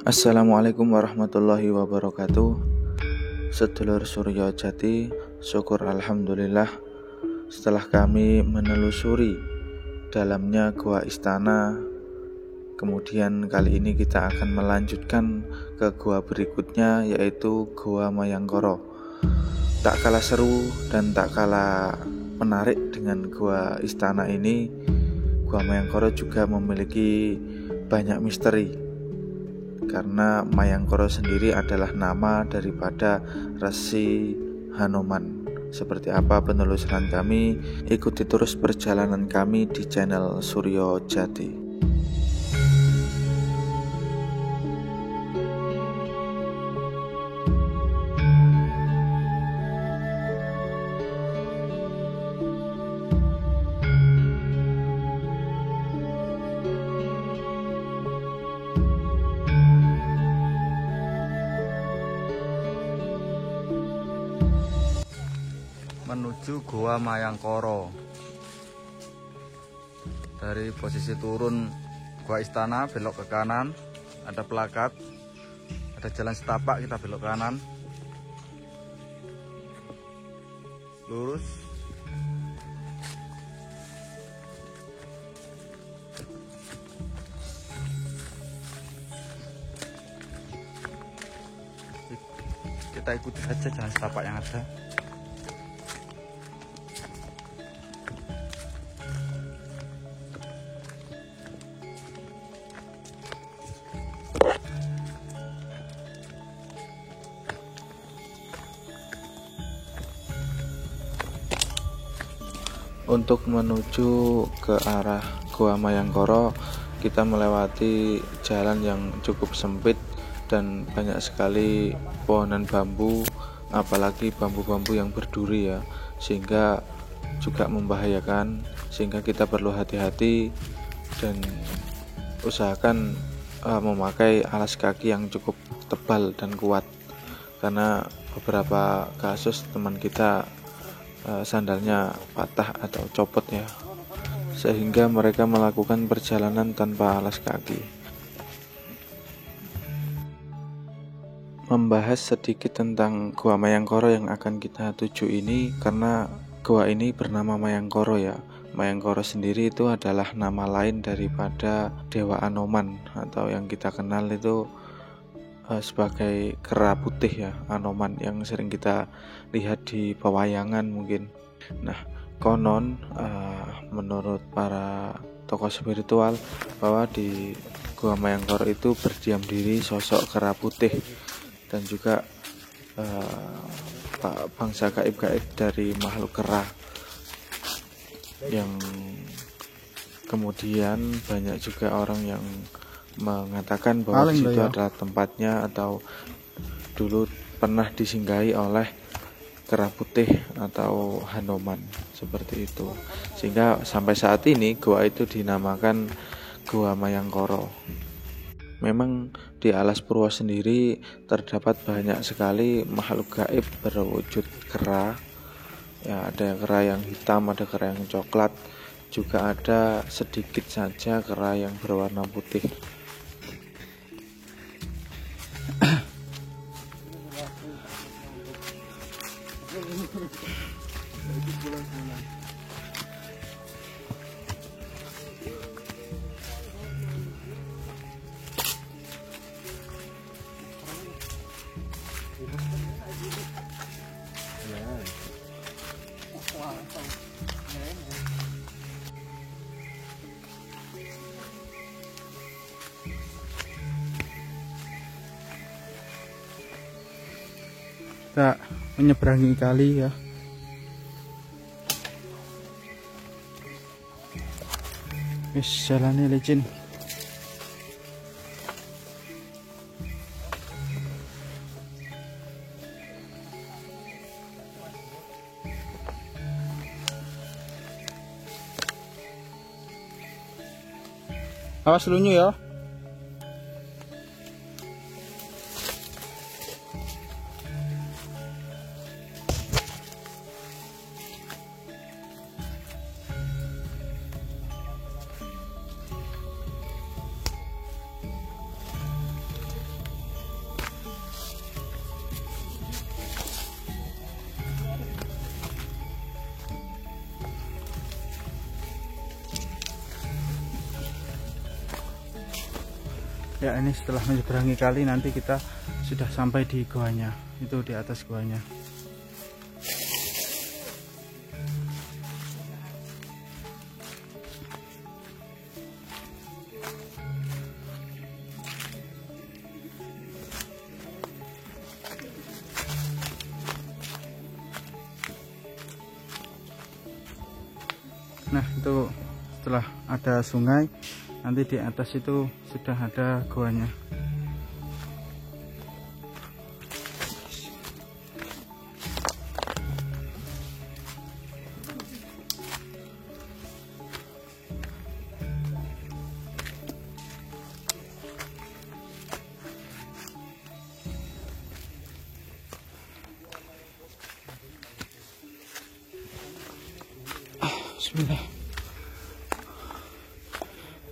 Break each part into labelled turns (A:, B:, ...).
A: Assalamualaikum warahmatullahi wabarakatuh. Sedulur Suryo Jati, syukur alhamdulillah setelah kami menelusuri dalamnya Gua Istana. Kemudian kali ini kita akan melanjutkan ke gua berikutnya, yaitu Gua Mayangkara. Tak kalah seru dan tak kalah menarik dengan Gua Istana ini, Gua Mayangkara juga memiliki banyak misteri. Karena Mayangkara sendiri adalah nama daripada Resi Hanoman. Seperti apa penelusuran kami? Ikuti terus perjalanan kami di channel Suryo Jati.
B: Menuju Gua Mayangkara. Dari posisi turun Gua Istana belok ke kanan, ada plakat, ada jalan setapak, kita belok kanan, lurus, kita ikuti saja jalan setapak yang ada.
A: Untuk menuju ke arah Gua Mayangkara, kita melewati jalan yang cukup sempit dan banyak sekali pohonan bambu, apalagi bambu-bambu yang berduri ya, sehingga juga membahayakan, sehingga kita perlu hati-hati dan usahakan memakai alas kaki yang cukup tebal dan kuat, karena beberapa kasus teman kita sandalnya patah atau copot ya, sehingga mereka melakukan perjalanan tanpa alas kaki. Membahas sedikit tentang Gua Mayangkara yang akan kita tuju ini, karena gua ini bernama Mayangkara ya. Mayangkara sendiri itu adalah nama lain daripada Dewa Anoman, atau yang kita kenal itu sebagai kera putih ya, Anoman, yang sering kita lihat di pewayangan mungkin. Nah, konon menurut para tokoh spiritual bahwa di Gua Mayangkara itu berdiam diri sosok kera putih dan juga bangsa gaib-gaib dari makhluk kera, yang kemudian banyak juga orang yang mengatakan bahwa itu adalah tempatnya atau dulu pernah disinggahi oleh kera putih atau Hanoman, seperti itu, sehingga sampai saat ini gua itu dinamakan Gua Mayangkara. Memang di Alas Purwo sendiri terdapat banyak sekali makhluk gaib berwujud kera ya, ada kera yang hitam, ada kera yang coklat, juga ada sedikit saja kera yang berwarna putih.
C: Kita menyeberangi kali ya. Wis jalannya licin. Awas lunyu ya. Ya, ini setelah menyeberangi kali nanti kita sudah sampai di goanya. Itu di atas goanya. Nah, itu setelah ada sungai, nanti di atas itu sudah ada goanya. Bismillah.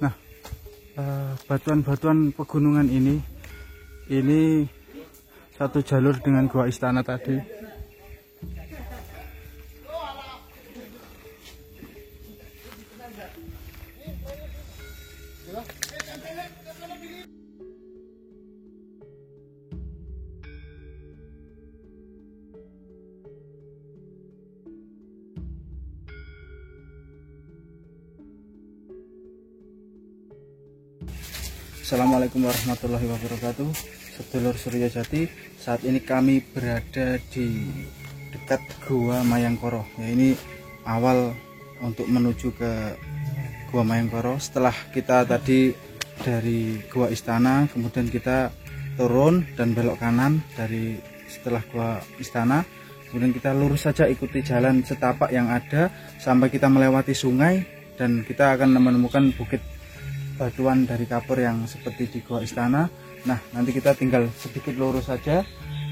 C: Nah, batuan-batuan pegunungan ini satu jalur dengan Gua Istana tadi. Assalamualaikum warahmatullahi wabarakatuh. Sedulur Suryojati, saat ini kami berada di dekat Gua Mayangkoro. Ya, ini awal untuk menuju ke Gua Mayangkoro. Setelah kita tadi dari Gua Istana, kemudian kita turun dan belok kanan dari setelah Gua Istana. Kemudian kita lurus saja ikuti jalan setapak yang ada sampai kita melewati sungai dan kita akan menemukan bukit batuan dari kapur yang seperti di Gua Istana. Nah, nanti kita tinggal sedikit lurus saja,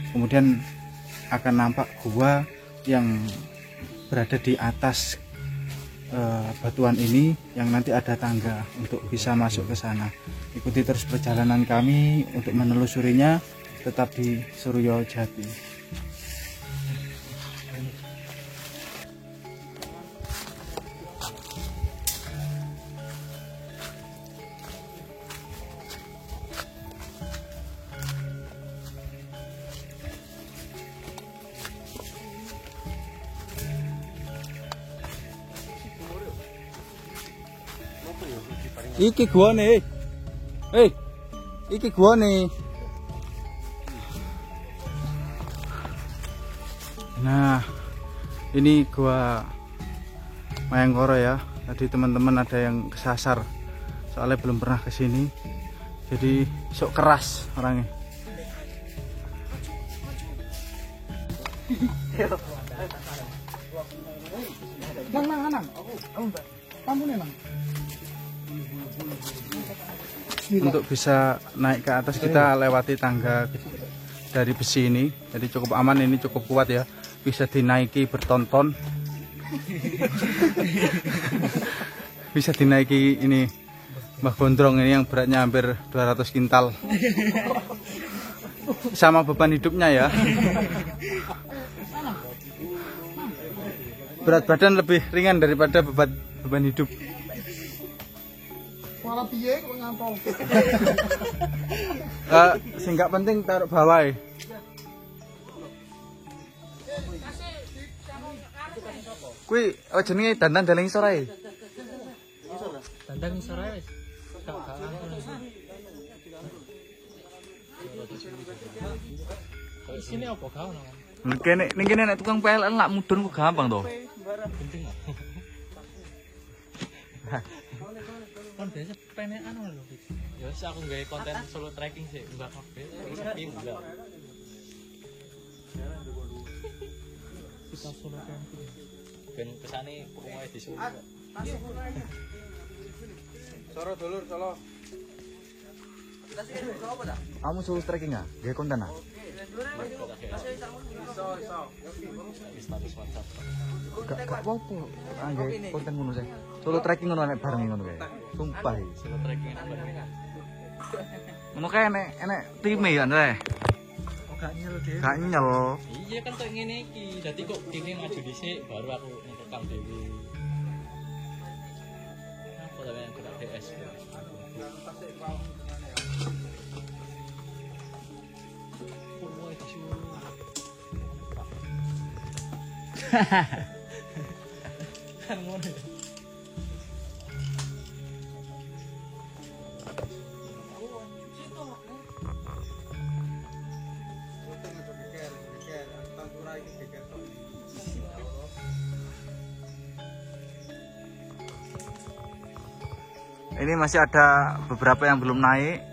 C: kemudian akan nampak gua yang berada di atas batuan ini, yang nanti ada tangga untuk bisa masuk ke sana. Ikuti terus perjalanan kami untuk menelusurinya, tetap di Suryojati. Iki gua nih, iki gua nih. Nah, ini Gua Mayangkoro ya. Tadi teman-teman ada yang kesasar, soalnya belum pernah kesini, jadi sok keras orangnya. Untuk bisa naik ke atas kita lewati tangga dari besi ini, jadi cukup aman, ini cukup kuat ya, bisa dinaiki bertonton. Bisa dinaiki ini Mbah Gondrong ini yang beratnya hampir 200 kintal sama beban hidupnya ya. Berat badan lebih ringan daripada beban hidup. Sing gak penting taruh bawah. Kuwi jenenge dandan daling isor ae. Dandan isor ae wis. Sini apa kau nang? Kene nek tukang PLN lak mudun kok gampang to. Penting. Kon biasa pengen anu lho. Ya wis aku gawe konten solo trekking sih, enggak kabeh. Enggak. Kita solo camping. Ben kesane pokoke disuruh. Soro dulur, solo. Kamu solo trekking ah? Gawe konten ah? Status WhatsApp. Gak apa-apa. Gawe konten ngono sih. Solo trekking ngono nek bareng ngono kae. Sumpah iki. Solo trekking bareng. Ngono kae enek time ya, Andre. Oh, gak nyel dhewe. Gak nyel. Iya kan kok ngene iki. Dadi kok kene maju dhisik baru aku ngerekam dhewe. Apa ta yang kena DS.
B: Ini masih ada beberapa yang belum naik,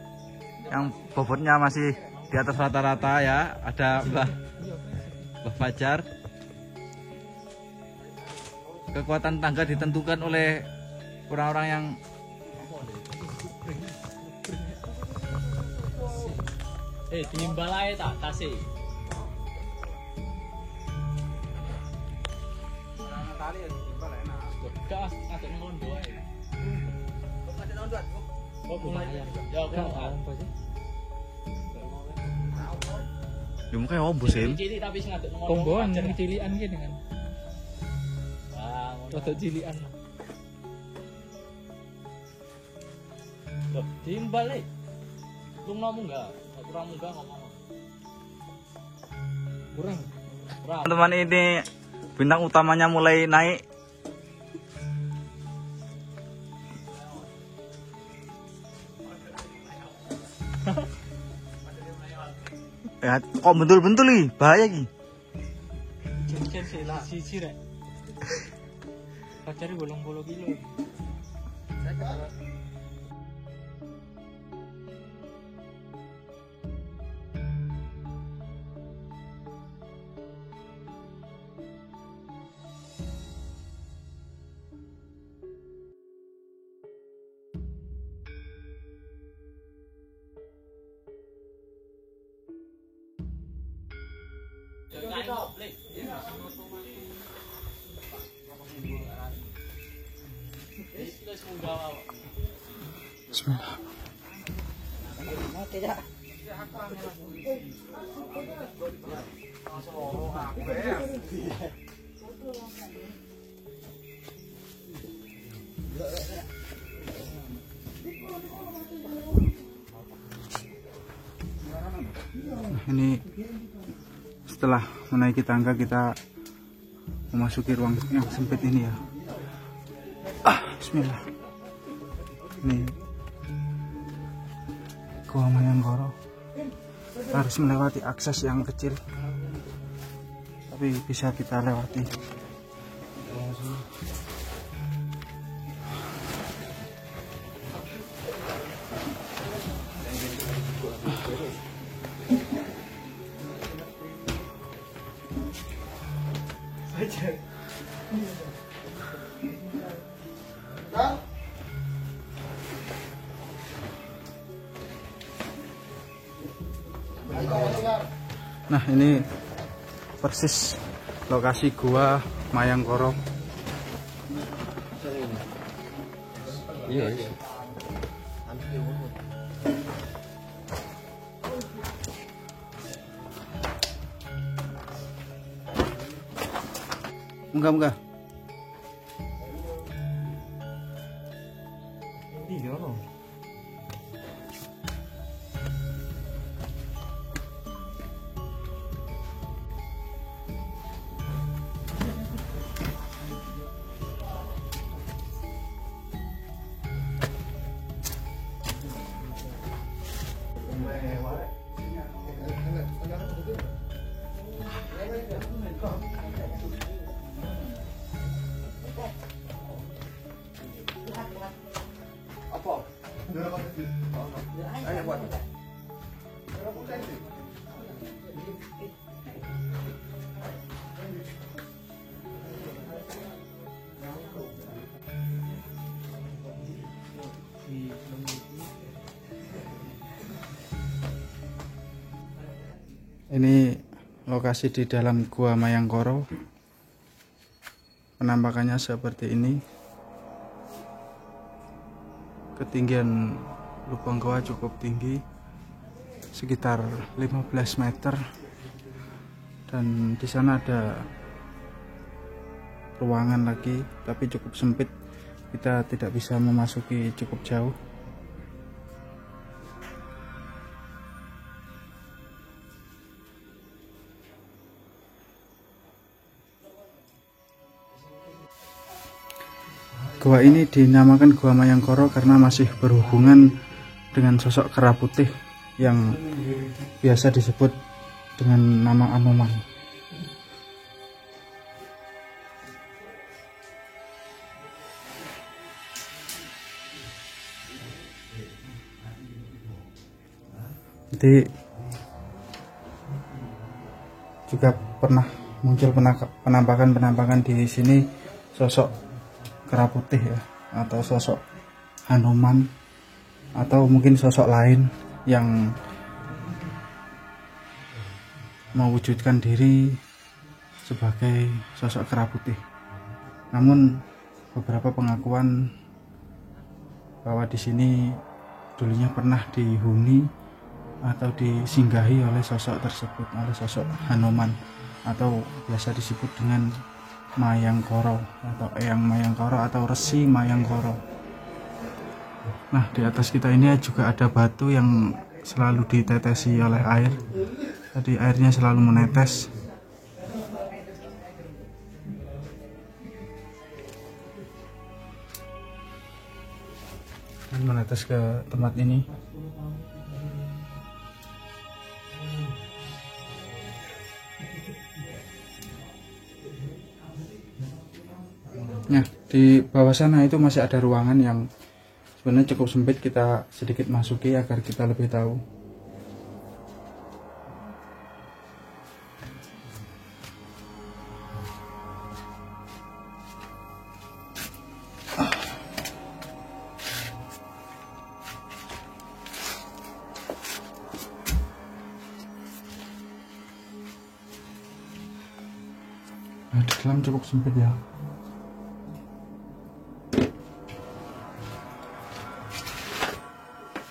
B: yang bobotnya masih di atas rata-rata ya. Ada Mbah Fajar. Kekuatan tangga ditentukan oleh orang-orang yang
D: timbal aja tak tasih. Gas ngaduk ngondo ae. Oh, lumayan. Ya aku apa sih?
B: ya mukanya ombo sih.
D: Cilik tapi sing ngaduk ngondo.
E: Komboan cilian gini kan.
D: Wah, ngono.
E: Foto cilian.
D: Loh, timbal ae. Lungnomu enggak? Kurang enggak ngomong.
E: Kurang.
D: Kurang.
B: Teman-teman, ini bintang utamanya mulai naik. Ya, kok bentul-bentul nih, bahaya ki.
E: Cincin sih rek. Pacari 80 kilo.
C: Bismillah. Ini setelah menaiki tangga kita memasuki ruang yang sempit ini ya. Bismillah. Ini Gua Mayanggoro. Harus melewati akses yang kecil, tapi bisa kita lewati. Nah, ini persis lokasi Gua Mayanggoro.
D: Iya.
C: Enggak. Ini lokasi di dalam Gua Mayanggoro. Penampakannya seperti ini. Ketinggian lubang gua cukup tinggi, sekitar 15 meter. Dan di sana ada ruangan lagi, tapi cukup sempit. Kita tidak bisa memasuki cukup jauh. gua ini dinamakan Gua Mayangkara karena masih berhubungan dengan sosok kera putih yang biasa disebut dengan nama Anoman. Jadi juga pernah muncul penampakan di sini sosok kera putih ya, atau sosok Hanuman, atau mungkin sosok lain yang mewujudkan diri sebagai sosok kera putih. Namun beberapa pengakuan bahwa di sini dulunya pernah dihuni atau disinggahi oleh sosok tersebut, oleh sosok Hanuman, atau biasa disebut dengan Mayangkara atau Eyang Mayangkara atau Resi Mayangkara. Nah, di atas kita ini juga ada batu yang selalu ditetesi oleh air. Jadi airnya selalu menetes. Dan menetes ke tempat ini. Nah, di bawah sana itu masih ada ruangan yang sebenarnya cukup sempit, kita sedikit masuki agar kita lebih tahu. Nah, di dalam cukup sempit ya.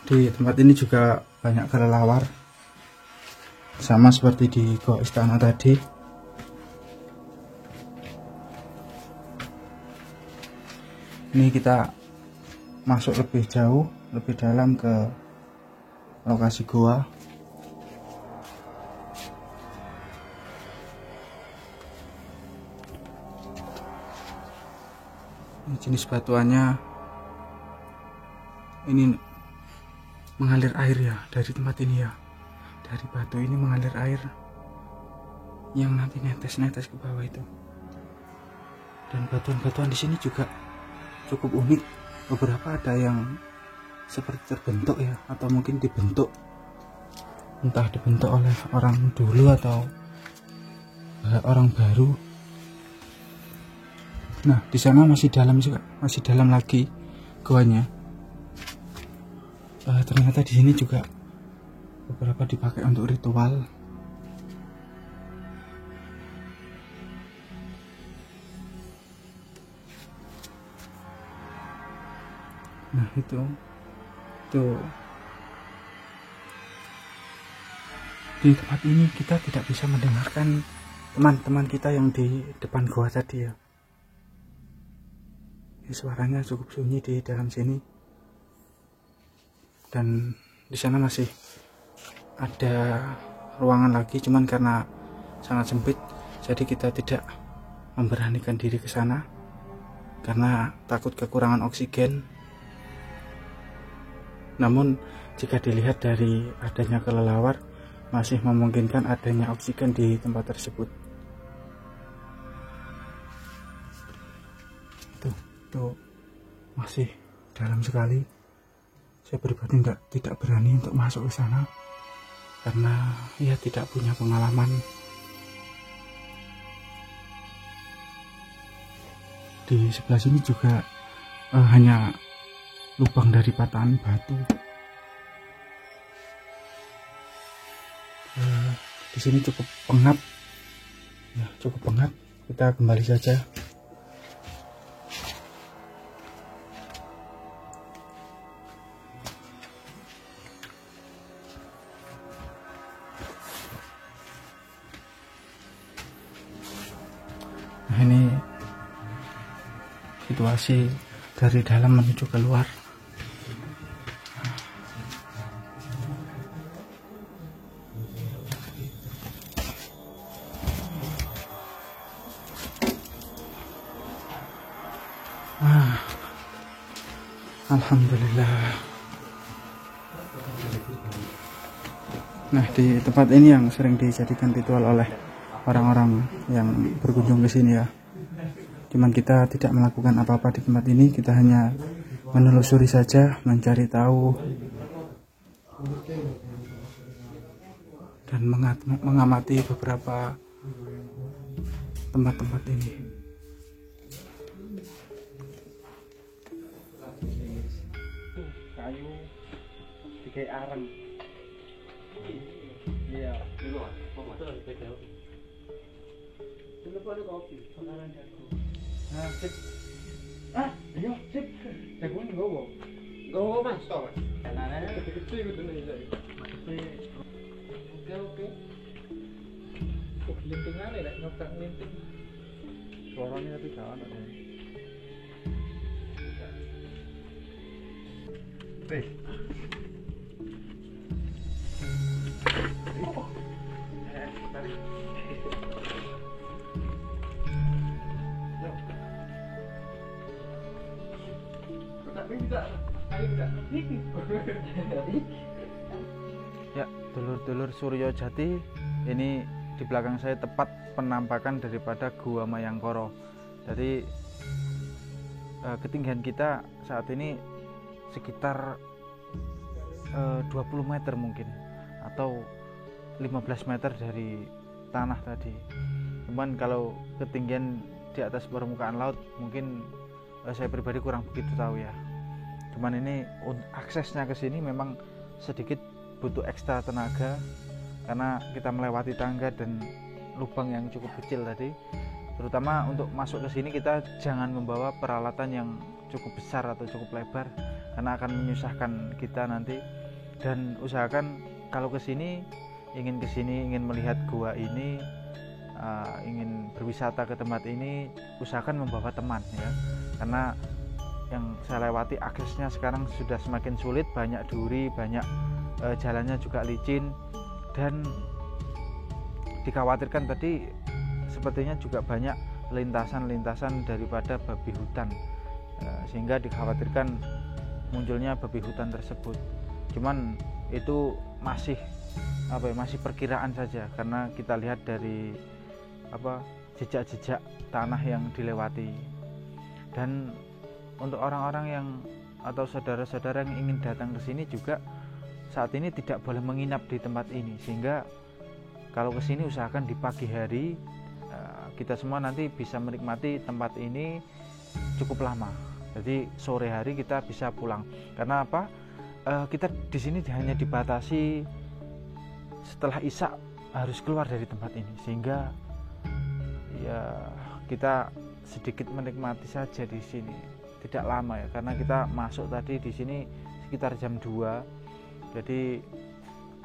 C: Di tempat ini juga banyak kelelawar, sama seperti di Gua Istana tadi. Ini kita masuk lebih jauh, lebih dalam ke lokasi gua. Ini jenis batuannya ini mengalir air ya, dari tempat ini ya, dari batu ini mengalir air yang nanti netes-netes ke bawah itu. Dan batuan-batuan di sini juga cukup unik. Beberapa ada yang seperti terbentuk ya, atau mungkin dibentuk, entah dibentuk oleh orang dulu atau orang baru. Nah, di sana masih dalam juga, masih dalam lagi guanya. Ternyata di sini juga beberapa dipakai untuk ritual. Nah, itu di tempat ini kita tidak bisa mendengarkan teman-teman kita yang di depan gua tadi ya. Ini suaranya cukup sunyi di dalam sini. Dan di sana masih ada ruangan lagi, cuman karena sangat sempit jadi kita tidak memberanikan diri ke sana karena takut kekurangan oksigen. Namun jika dilihat dari adanya kelelawar, masih memungkinkan adanya oksigen di tempat tersebut. Tuh masih dalam sekali. Saya pribadi tidak berani untuk masuk ke sana karena ya tidak punya pengalaman. Di sebelah sini juga hanya lubang dari patahan batu. Di sini cukup pengap, ya, cukup pengap. Kita kembali saja. Nah, ini situasi dari dalam menuju keluar. Alhamdulillah. Nah, di tempat ini yang sering dijadikan ritual oleh orang-orang yang berkunjung ke sini ya. Cuman kita tidak melakukan apa-apa di tempat ini, kita hanya menelusuri saja, mencari tahu dan mengamati beberapa tempat-tempat ini. Kayu dikai areng. Iya, dulu ada kopi, makanan jago. Nah, sip. Iya, sip. Jagoan gowo. Gowo Mas, tok. Kanane gede kudu nih. Oke. Kok lintingane lek nyoprak linting. Suaranya tapi gak ono deh. Wes.
A: Ya, dulur-dulur Suryo Jati, ini di belakang saya tepat penampakan daripada Gua Mayangkara. Jadi ketinggian kita saat ini sekitar 20 meter mungkin, atau 15 meter dari tanah tadi. Cuman kalau ketinggian di atas permukaan laut mungkin saya pribadi kurang begitu tahu ya. Cuman ini aksesnya ke sini memang sedikit butuh ekstra tenaga karena kita melewati tangga dan lubang yang cukup kecil tadi. Terutama untuk masuk ke sini kita jangan membawa peralatan yang cukup besar atau cukup lebar karena akan menyusahkan kita nanti. Dan usahakan kalau ke sini ingin melihat gua ini, ingin berwisata ke tempat ini, usahakan membawa teman ya. Karena yang saya lewati aksesnya sekarang sudah semakin sulit, banyak duri, banyak jalannya juga licin, dan dikhawatirkan tadi sepertinya juga banyak lintasan-lintasan daripada babi hutan, sehingga dikhawatirkan munculnya babi hutan tersebut. Cuman itu masih perkiraan saja karena kita lihat dari jejak-jejak tanah yang dilewati. Dan untuk orang-orang yang atau saudara-saudara yang ingin datang ke sini juga saat ini tidak boleh menginap di tempat ini, sehingga kalau ke sini usahakan di pagi hari. Kita semua nanti bisa menikmati tempat ini cukup lama. Jadi sore hari kita bisa pulang. Karena apa? Kita di sini hanya dibatasi setelah Isya harus keluar dari tempat ini, sehingga ya kita sedikit menikmati saja di sini. Tidak lama ya, karena kita masuk tadi di sini sekitar jam 2. Jadi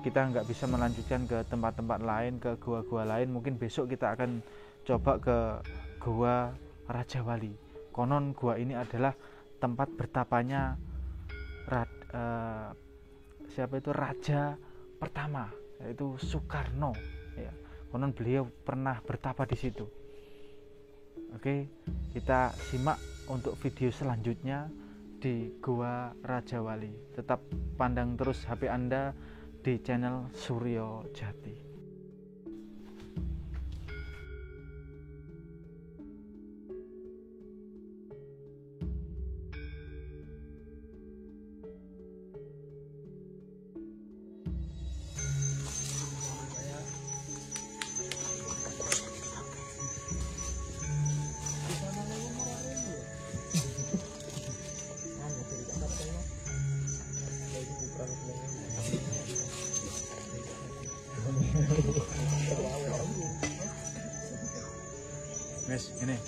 A: kita nggak bisa melanjutkan ke tempat-tempat lain, ke gua-gua lain. Mungkin besok kita akan coba ke Gua Raja Wali. Konon gua ini adalah tempat bertapanya raja pertama, yaitu Soekarno ya. Konon beliau pernah bertapa di situ. Oke, kita simak untuk video selanjutnya di Gua Raja Wali. Tetap pandang terus HP Anda di channel Suryo Jati.
C: Guys, ini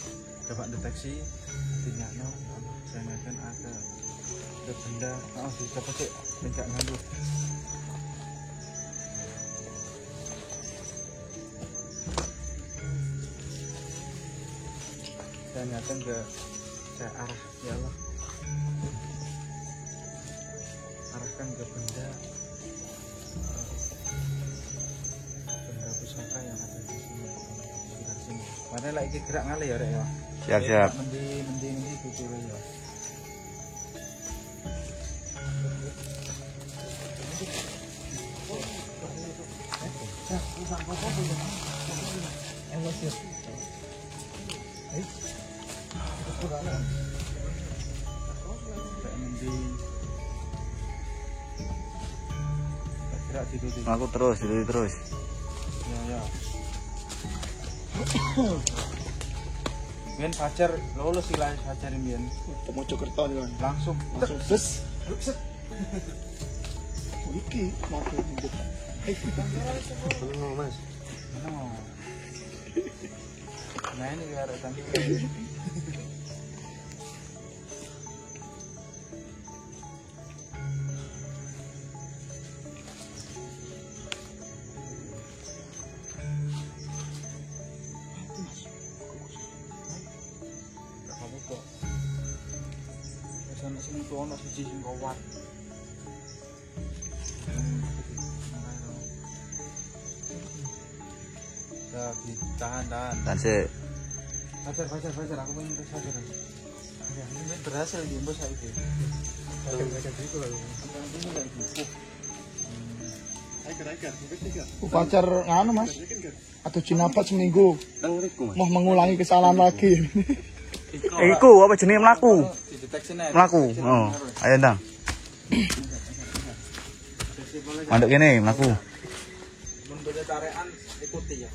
C: coba deteksi tinggalnya, saya akan ada benda. Bisa pakai pencak ngadu. Saya nyatakan ke arah, ya Allah, arahkan ke benda pusaka yang ada di sini. Mana lagi gerak ngalih ya, Rek ya.
A: Siap-siap.
C: Mendi tutur ya.
B: Aku terus, terus.
C: Ya. Biyen Fajar lulus sih lah Fajar biyen.
F: Mojokerto nih kan.
C: Langsung
F: Bus. Iki mati. Mas.
C: Nah ini ada tadi. Sana sini tuh ono siji sing kuat. Ya, tahan.
B: Dan sih.
C: Fajar, aku pengen tes Fajar. Ya, ini berhasil di bos saya itu.
F: Pacar nganu Mas. Atau jinapat seminggu. Mau mengulangi kesalahan lagi.
B: Iku apa jenis melaku?
C: Dideteksi nih.
B: Melaku. Oh, ayo ndang. Mandek kene melaku.
C: Menurut tarian ikuti ya.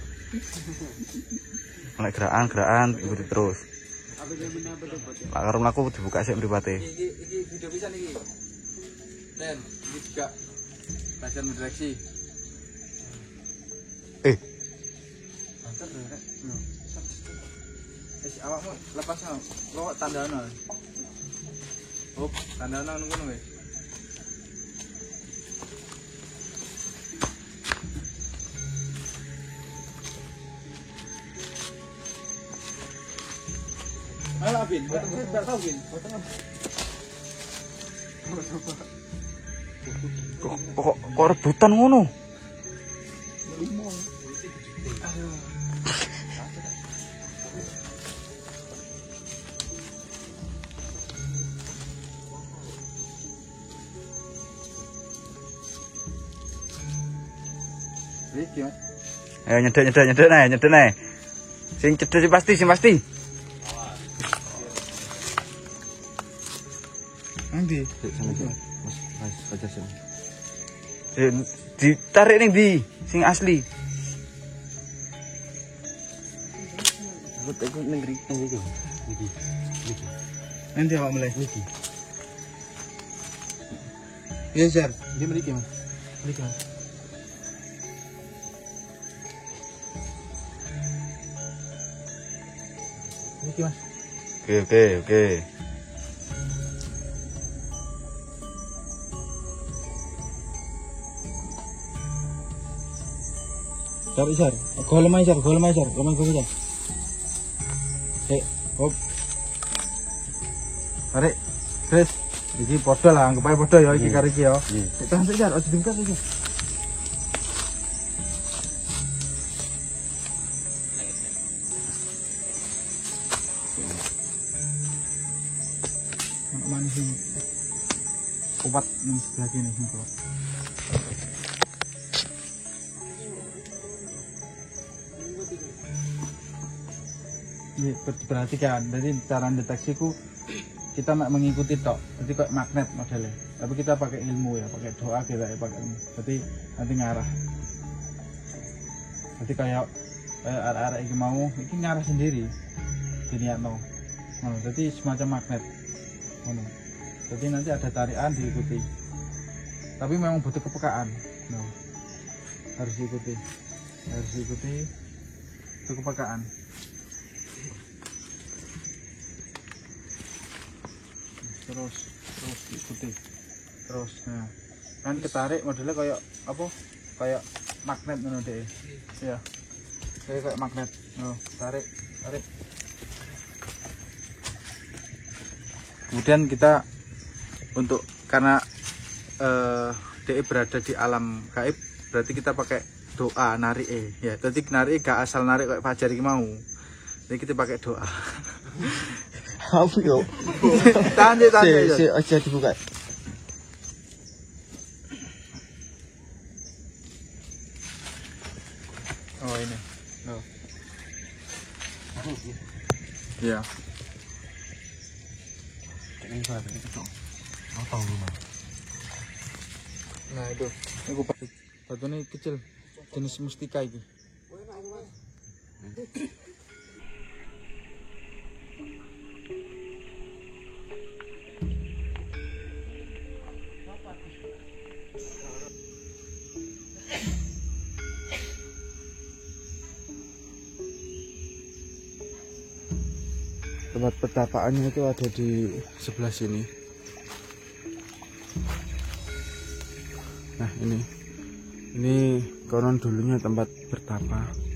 B: Nek gerakan ikuti terus. Lah karo mlaku dibuka sik mripate.
C: Iki video bisa nih. Dan ini juga belajar mendeteksi. Mantap ya, Rek. Awakmu lepas no. Lo tandana. Oh, tandana ngono wis. Alah Bin, enggak tahu Bin.
B: Kok rebutan ngono?
C: Iki Mas.
B: Ayo nyedek nih. Sing cedek sing pasti.
C: Nanti.
B: Mas, baca sini. Ditarik ning ndi? Sing asli. Aku negeri iki.
C: Nanti awak mulai. Niki. Iya, Jar. Dia mriki, Mas. Mriki, Mas. Niki, Mas.
B: Oke.
C: Cari Jar. Golem aja, Jar. Hop. Tarik. Terus iki padha lah, anggap ae padha ya iki karo iki ya. Tahan sik Jar, aja dibuka iki. Manis ini. Kuat yang sebelah sini sing kuat. Ini perhatikan, jadi cara deteksiku kita mengikuti tok, jadi kayak magnet modelnya. Tapi kita pakai ilmu ya, pakai doa kita ya, pakai ilmu. Jadi nanti ngarah. Jadi kayak arah-arah ini mau, ini ngarah sendiri. Diniatno. Jadi semacam magnet. Jadi nanti ada tarian diikuti. Tapi memang butuh kepekaan. Harus diikuti. Itu kepekaan. Terus diikuti. Nah kan ketarik modelnya kayak apa? Kayak magnet ngono deh. Ya. Kayak magnet. Tarik. Kemudian kita untuk karena DE berada di alam gaib, berarti kita pakai doa narik ya. Jadi narik gak asal narik kayak Fajar iki mau. Jadi kita pakai doa.
F: Apa yo?
C: Tahan.
F: Si aja dibuka.
C: Oh ini. Oh. Iya. Nah itu, ini batu ini kecil, jenis mustika ini. Tempat pertapaannya itu ada di sebelah sini. Nah ini konon dulunya tempat bertapa.